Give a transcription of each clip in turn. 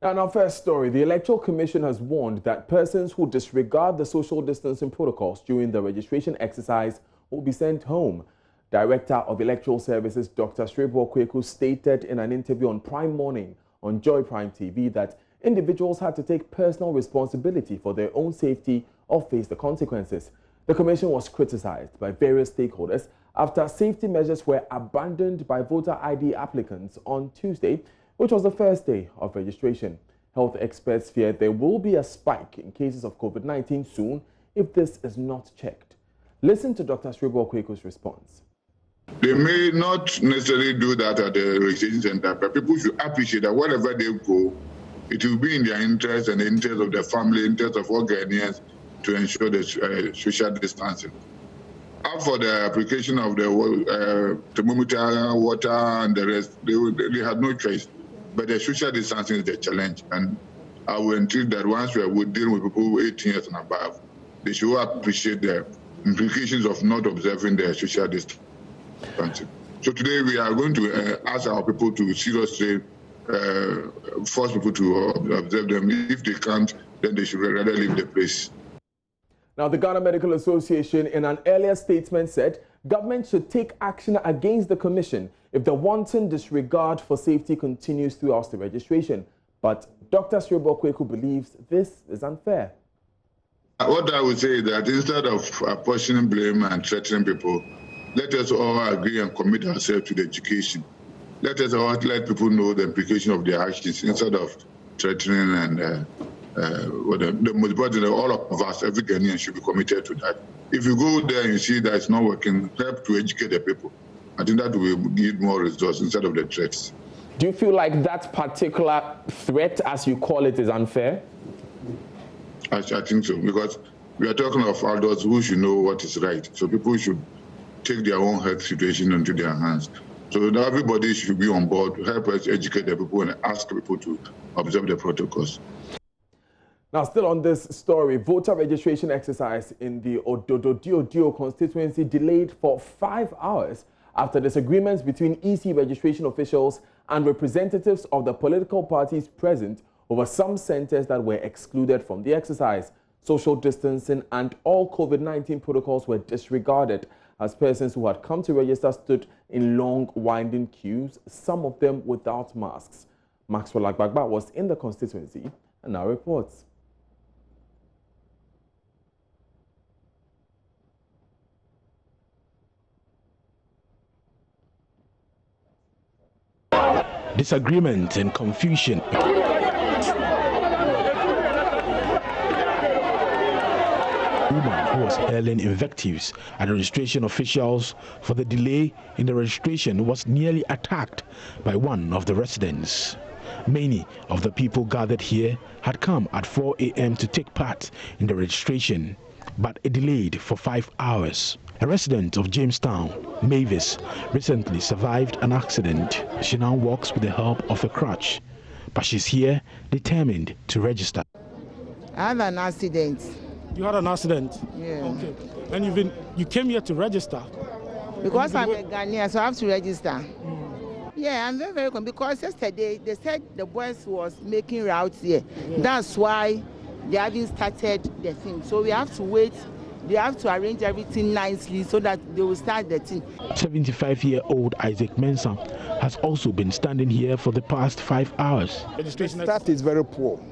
Now, in our first story, the Electoral Commission has warned that persons who disregard the social distancing protocols during the registration exercise will be sent home. Director of Electoral Services, Dr. Srebo Kweku, stated in an interview on Prime Morning on Joy Prime TV that individuals had to take personal responsibility for their own safety or face the consequences. The commission was criticized by various stakeholders after safety measures were abandoned by voter ID applicants on Tuesday, which was the first day of registration. Health experts fear there will be a spike in cases of COVID-19 soon if this is not checked. Listen to Dr. Srebo Kweku's response. They may not necessarily do that at the registration center, but people should appreciate that wherever they go, it will be in their interest and the interest of their family, interest of all Ghanaians to ensure the social distancing. As for the application of the thermometer, water, and the rest, they had no choice. But the social distancing is the challenge, and I will entreat that once we are dealing with people 18 years and above, they should appreciate the implications of not observing the social distancing. So today we are going to ask our people to seriously force people to observe them. If they can't, then they should rather leave the place. Now, the Ghana Medical Association in an earlier statement said government should take action against the commission if the wanton disregard for safety continues throughout the registration. But Dr. Srebo Kweku believes this is unfair. What I would say is that instead of apportioning blame and threatening people, let us all agree and commit ourselves to the education. Let us all let people know the implication of their actions instead of threatening and the most important, all of us, every Ghanaian should be committed to that. If you go there and you see that it's not working, help to educate the people. I think that will give more results instead of the threats. Do you feel like that particular threat, as you call it, is unfair? I think so, because we are talking of adults who should know what is right. So people should take their own health situation into their hands. So that everybody should be on board to help us educate the people and ask people to observe the protocols. Now, still on this story, voter registration exercise in the Ododo-Diodio constituency delayed for 5 hours after disagreements between EC registration officials and representatives of the political parties present over some centers that were excluded from the exercise. Social distancing and all COVID-19 protocols were disregarded as persons who had come to register stood in long, winding queues, some of them without masks. Maxwell Agbagba was in the constituency and now reports. Disagreement and confusion. Woman who was hurling invectives at registration officials for the delay in the registration was nearly attacked by one of the residents. Many of the people gathered here had come at 4 a.m. to take part in the registration, but it delayed for 5 hours. A resident of Jamestown, Mavis, recently survived an accident. She now walks with the help of a crutch, but she's here determined to register. I had an accident. You had an accident? Yeah. Okay. And you came here to register? Because I'm a Ghanaian, so I have to register. Yeah, I'm very, very confused because yesterday they said the boys was making routes here. Yeah. That's why they haven't started the thing. So we have to wait. They have to arrange everything nicely so that they will start the thing. 75-year-old Isaac Mensah has also been standing here for the past 5 hours. The start is very poor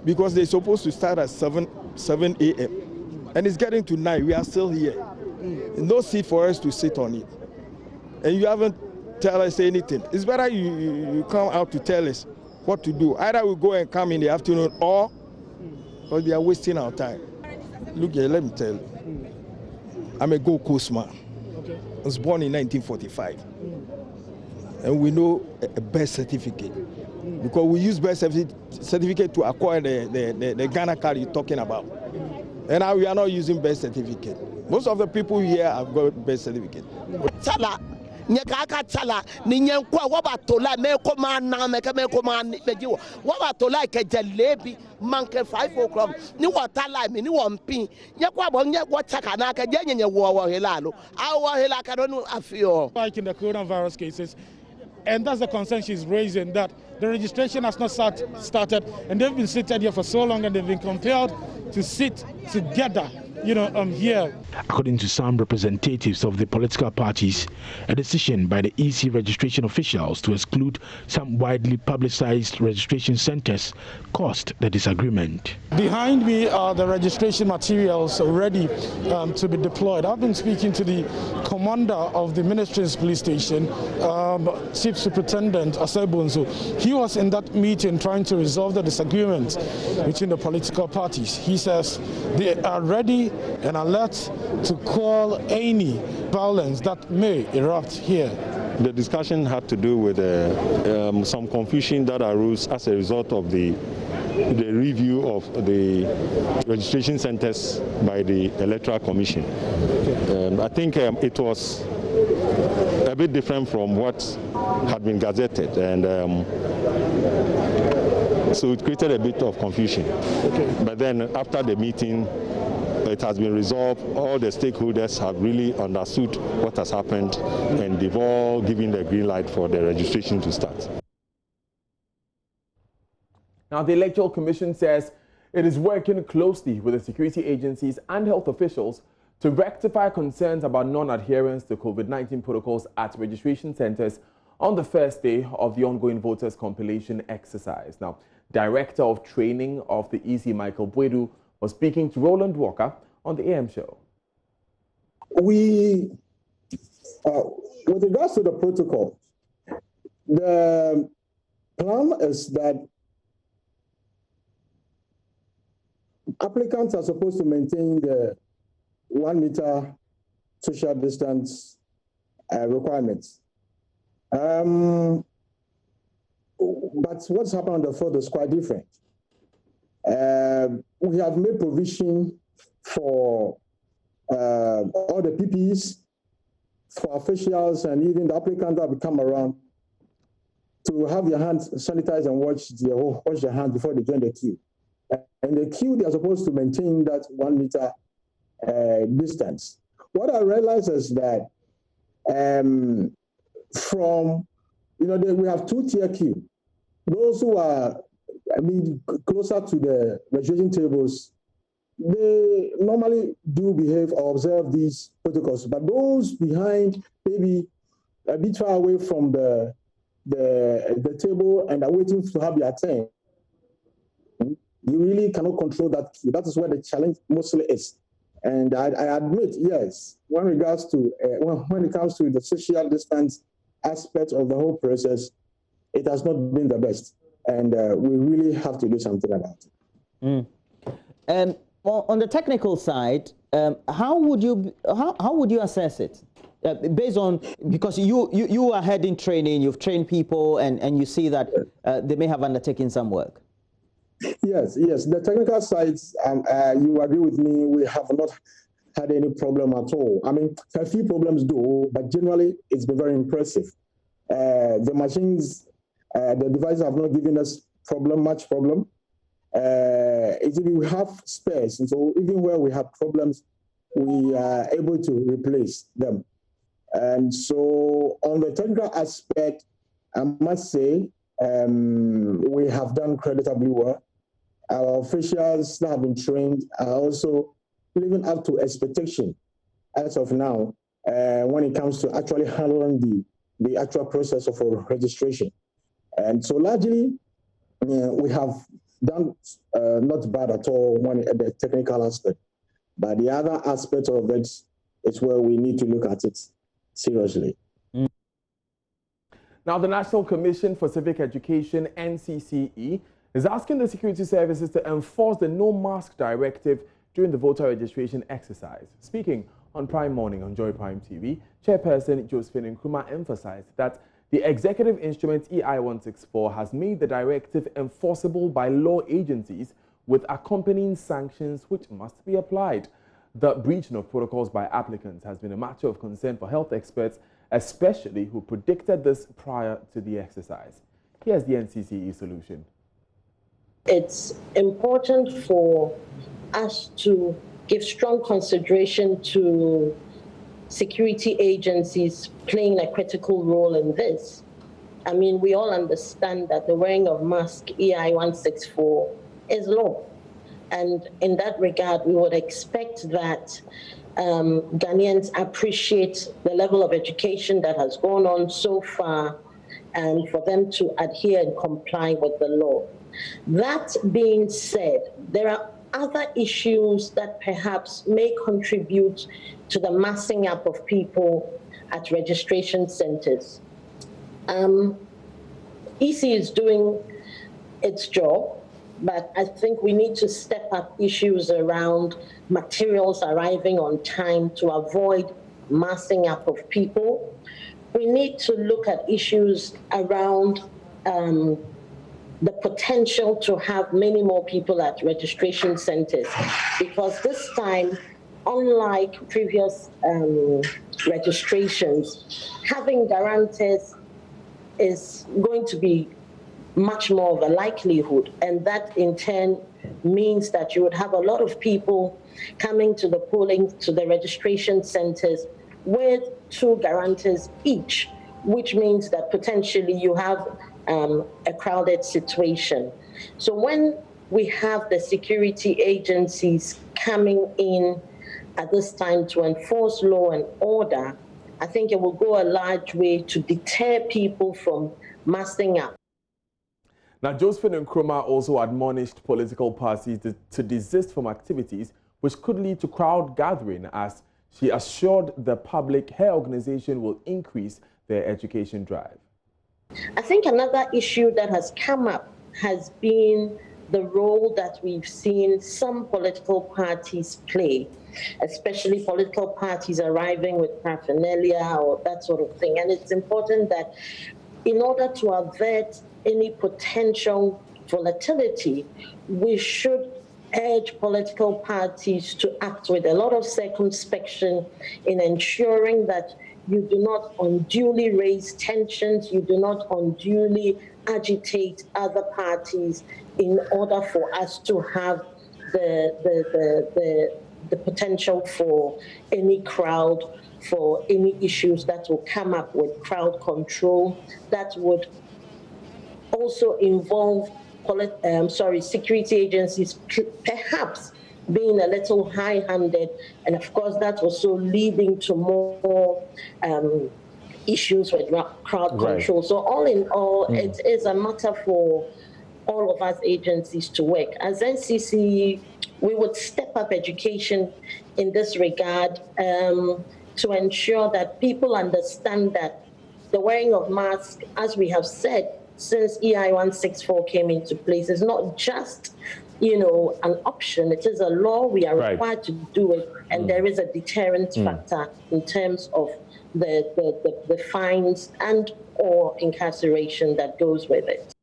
because they're supposed to start at 7 a.m. and it's getting to 9. We are still here. No seat for us to sit on it. And you haven't tell us anything. It's better you come out to tell us what to do. Either we go and come in the afternoon or because we are wasting our time. Look here, let me tell you. I'm a Gold Coast man. Okay. I was born in 1945. And we know a birth certificate. Because we use birth certificate to acquire the Ghana card you're talking about. And now we are not using birth certificate. Most of the people here have got birth certificate. Nyakaka chala ninyankwa wabatola meko mana meko man bejiwo wabatola ke jalebi manke 5 o'clock ni watala mi ni wompi nyakwa bo nyakwa chaka na ka jenye wo helalo awo helaka no afio. Like in the coronavirus cases, And that's the concern she's raising, that the registration has not started, and they've been seated here for so long, and they've been compelled to sit together, here. According to some representatives of the political parties, a decision by the EC registration officials to exclude some widely publicized registration centers caused the disagreement. Behind me are the registration materials ready to be deployed. I've been speaking to the commander of the ministry's police station, Chief Superintendent Asebunzo. He was in that meeting trying to resolve the disagreement between the political parties. He says they are ready and alert to call any violence that may erupt here. The discussion had to do with some confusion that arose as a result of the review of the registration centers by the Electoral Commission. I think it was a bit different from what had been gazetted, and so it created a bit of confusion. But then after the meeting, it has been resolved. All the stakeholders have really understood what has happened, and they've all given the green light for the registration to start. Now, the Electoral Commission says it is working closely with the security agencies and health officials to rectify concerns about non-adherence to COVID-19 protocols at registration centers on the first day of the ongoing voters compilation exercise. Now, Director of Training of the EC, Michael Bwedu, was speaking to Roland Walker on the AM show. With regards to the protocol, the plan is that applicants are supposed to maintain the 1 meter social distance requirements. But what's happened on the field is quite different. We have made provision for all the PPEs, for officials and even the applicants that will come around to have their hands sanitized and wash their hands before they join the queue. And the queue, they are supposed to maintain that 1 meter distance. What I realized is that we have two-tier queue. Those who are closer to the registration tables, they normally do behave or observe these protocols. But those behind, maybe a bit far away from the table and are waiting to have their turn, you really cannot control that queue. That is where the challenge mostly is. And I admit, yes, when it comes to the social distance aspect of the whole process, it has not been the best. And we really have to do something about it. And on the technical side, how would you assess it? Based on, because you are heading training, you've trained people, and you see that they may have undertaken some work. Yes. The technical sides, you agree with me, we have not had any problem at all. I mean, a few problems do, but generally it's been very impressive. The machines, the devices have not given us much problem. We have spares, and so even where we have problems, we are able to replace them. And so on the technical aspect, I must say, we have done creditably well. Our officials that have been trained are also living up to expectation as of now when it comes to actually handling the actual process of registration. And so largely, we have done not bad at all at the technical aspect. But the other aspect of it is where we need to look at it seriously. Now, the National Commission for Civic Education, NCCE, is asking the security services to enforce the No Mask Directive during the voter registration exercise. Speaking on Prime Morning on Joy Prime TV, Chairperson Josephine Nkrumah emphasized that the executive instrument EI 164 has made the directive enforceable by law agencies with accompanying sanctions which must be applied. The breaching of protocols by applicants has been a matter of concern for health experts, especially who predicted this prior to the exercise. Here's the NCCE solution. It's important for us to give strong consideration to security agencies playing a critical role in this. I mean, we all understand that the wearing of mask, EI 164, is law. And in that regard, we would expect that Ghanaians appreciate the level of education that has gone on so far and for them to adhere and comply with the law. That being said, there are other issues that perhaps may contribute to the massing up of people at registration centers. EC is doing its job, but I think we need to step up issues around materials arriving on time to avoid massing up of people. We need to look at issues around the potential to have many more people at registration centers, because this time, unlike previous registrations, having guarantors is going to be much more of a likelihood, and that in turn means that you would have a lot of people coming to the polling, to the registration centers with 2 guarantors each, which means that potentially you have a crowded situation. So when we have the security agencies coming in at this time to enforce law and order, I think it will go a large way to deter people from massing up. Now, Josephine Nkrumah also admonished political parties to desist from activities which could lead to crowd gathering, as she assured the public her organization will increase their education drive. I think another issue that has come up has been the role that we've seen some political parties play, especially political parties arriving with paraphernalia or that sort of thing. And it's important that in order to avert any potential volatility, we should urge political parties to act with a lot of circumspection in ensuring that you do not unduly raise tensions, you do not unduly agitate other parties in order for us to have the potential for any crowd, for any issues that will come up with crowd control that would also involve security agencies perhaps being a little high-handed, and of course that's also leading to more issues with crowd control. So all in all, it is a matter for all of us agencies to work. As NCC, we would step up education in this regard to ensure that people understand that the wearing of masks, as we have said, since EI 164 came into place, is not just, you know, an option. It is a law. We are required to do it, and there is a deterrent factor in terms of the fines and or incarceration that goes with it.